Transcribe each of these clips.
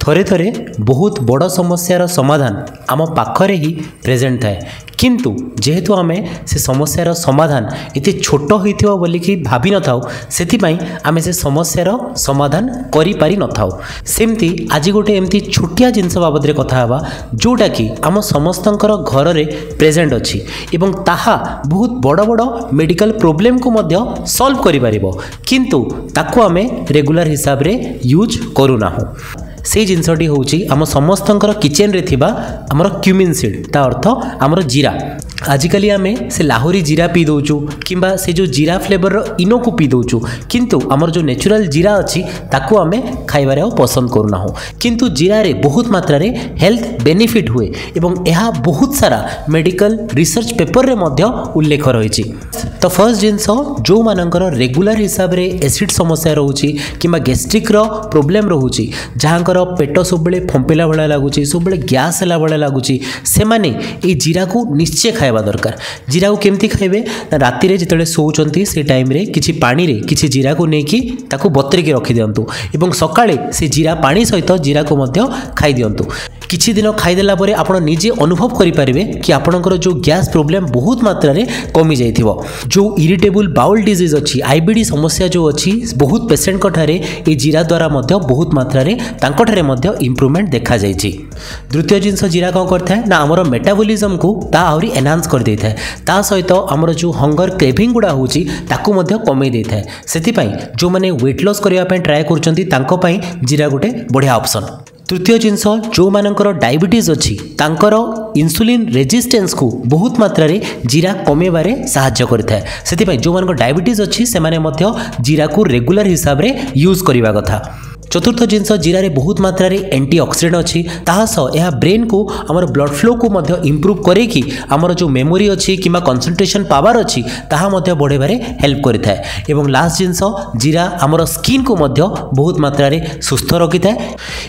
थरे थरे बहुत बड़ समस्यार समाधान आम पाखरे ही प्रेजेंट थाए किंतु जेहेतु आम से समस्यार समाधान इतने छोट होइथिबो बोलिकी भाभी न थाउ सेथिपाई आम से समस्यार समाधान करि पारि न थाउ। सेमती आज गोटे एमती छोटिया जिनस बाबद रे कथा हवा जोटा कि आम समस्तंकर घर रे प्रेजेंट अछि एवं ताहा बहुत बड़ बड़ मेडिकल प्रॉब्लम को मध्य सॉल्व करि पारिबो किंतु ताको आम रेगुलर हिसाब रे यूज करूना हो। से जिनसटी होची आम समस्तंकर किचेन रे थिबा हमर क्यूमिन सीड ता अर्थ हमर जीरा। आजिकली आमे से लाहोरी जीरा पी दौचु किंबा से जो जीरा फ्लेवर इनो को पी दौचु किंतु हमर जो नेचुरल जीरा अच्छी ताको आमे खाइबारे आ पसंद करूना हो किंतु जीरा रे बहुत मात्रा रे हेल्थ बेनिफिट हुए एवं यह बहुत सारा मेडिकल रिसर्च पेपर रे मध्य उल्लेख रही। तो फर्स्ट जिनस जो मानकर रेगुलर हिसाब रे एसिड समस्या रोची किंबा गैस्ट्रिक रो प्रॉब्लम रोची जहाँकर पेट सब फंपिला भाया लगुच सब गैस है भाया लगुच से माने ये जीरा को निश्चय खाइबा दरकार। जीरा को केमती खाइबे राति रे जिते शोचंती से टाइम रे किछि पानी रे किछि जीरा को नेकी ताको बतरिकी रखी दियंतु एवं सकाळे से जीरा पानी सहित जीरा को मध्य खाई दियंतु। किछि दिन खाईदेला परे आपण निजे अनुभव करिपारिबे कि आपणकर जो गैस प्रॉब्लम बहुत मात्रा रे कमी जाइथिबो। जो इरिटेबल बाउल डिजीज अच्छी आईबीडी समस्या जो अच्छी बहुत पेसेंट कठारे ए जीरा द्वारा मध्य बहुत मात्रा रे तांकठारे मध्य इंप्रूवमेंट देखा जाइछि। द्वितीय जिनस जीरा कौन करता है ना आमर मेटाबॉलिज्म को ता आहुरी एनहांस कर देता है ता सहित आमर जो हंगर क्रेविंग गुड़ा होची ताकू मध्य कमे देता है। सेथिपाई जो माने वेट लॉस करबा पय ट्राई करचंती तांको पय जीरा गोटे बढ़िया ऑप्शन। तृतीय जिनस जो मानकर डायबिटीज अच्छी तांकर इंसुलिन रेजिस्टेंस को बहुत मात्रा रे जीरा कमेबारे साहाय्य करता है। सेथिपाई जो मानकर डायबिटीज अच्छी से माने मध्य जीरा को रेगुलर हिसाब रे यूज करबा कथा। चतुर्थ जिनस जीरा रे बहुत मात्रा रे एंटीऑक्सीडेंट अच्छी तासह यह ब्रेन को आमर ब्लड फ्लो को मध्य इंप्रूव करे कि आमर जो मेमोरी अच्छी किंबा कंसंट्रेशन पावर अच्छी ताहा मध्य बढ़ेबारे हेल्प करिथाय। एवं लास्ट जिनस जीरा आमर स्किन को मध्य बहुत मात्रा रे सुस्थ रखिथाय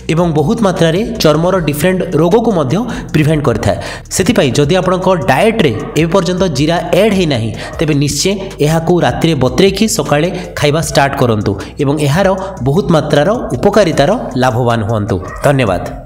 एवं बहुत मात्रा रे चर्मर डिफरेंट रोग को मध्य प्रिवेंट करिथाय। सेथिपाई जदि आपनक डाएट रे ए पर्यंत जीरा ऐड हे नाही तेबे निश्चय एहाकू राति रे बतरेकी सकाळे खाइबा स्टार्ट करंतु एवं एहार बहुत मात्रा रो उपकारितार लाभवान हुअन्तु। धन्यवाद।